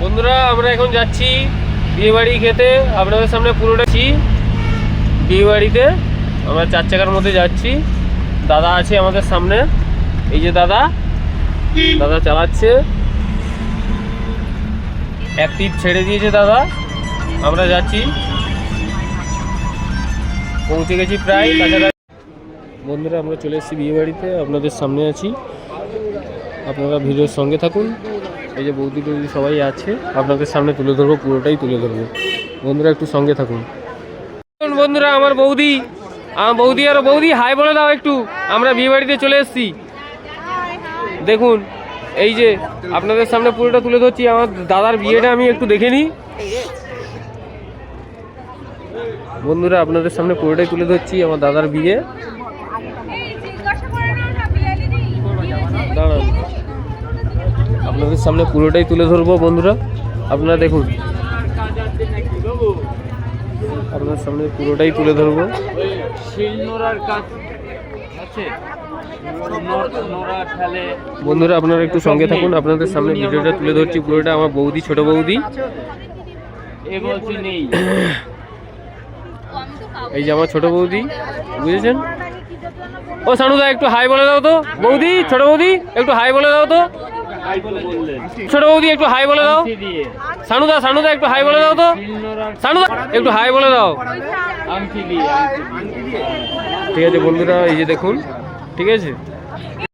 বন্ধুরা আমরা এখন যাচ্ছি বিয়ে বাড়ি খেতে। আপনাদের সামনে পুরোটা বিয়ে বাড়িতে আমরা 4 চাকার মধ্যে যাচ্ছি। দাদা আছে আমাদের সামনে, এই যে দাদা চালাচ্ছে, এক টিপ ছেড়ে দিয়েছে দাদা। আমরা যাচ্ছি, পৌঁছে গেছি প্রায় কাছাকাছি। বন্ধুরা আমরা চলে এসেছি বিয়ে বাড়িতে, আপনাদের সামনে আছি, আপনারা ভিডিওর সঙ্গে থাকুন। এই যে বৌদি টৌদি সবাই আছে, আপনাদের সামনে তুলে ধরবো, পুরোটাই তুলে ধরবো। বন্ধুরা একটু সঙ্গে থাকুন। বন্ধুরা আমার বৌদি আর বৌদি হাই বলে দাও একটু। আমরা বিয়ে বাড়িতে চলে এসেছি, দেখুন এই যে আপনাদের সামনে পুরোটা তুলে ধরছি। আমার দাদার বিয়েটা আমি একটু দেখে নিই। বন্ধুরা আপনাদের সামনে পুরোটাই তুলে ধরছি আমার দাদার বিয়ে। দাঁড়ান, আপনাদের সামনে পুরোটাই তুলে ধরবো বন্ধুরা, আপনারা দেখুন, আপনার সামনে পুরোটাই তুলে ধরবো। বন্ধুরা আপনারা একটু সঙ্গে থাকুন, আপনাদের সামনে ভিডিওটা তুলে ধরছি পুরোটা। আমার বৌদি, ছোট বৌদি, এই যে আমার ছোট বৌদি, বুঝেছেন? ও সানুদা একটু হাই বলে দাও তো। বৌদি, ছোট বৌদি একটু হাই বলে দাও তো। ছোট বৌদি একটু হাই বলে দাও। সানুদা একটু হাই বলে দাও তো। সানুদা একটু হাই বলে দাও। ঠিক আছে বন্ধুরা, এই যে দেখুন, ঠিক আছে।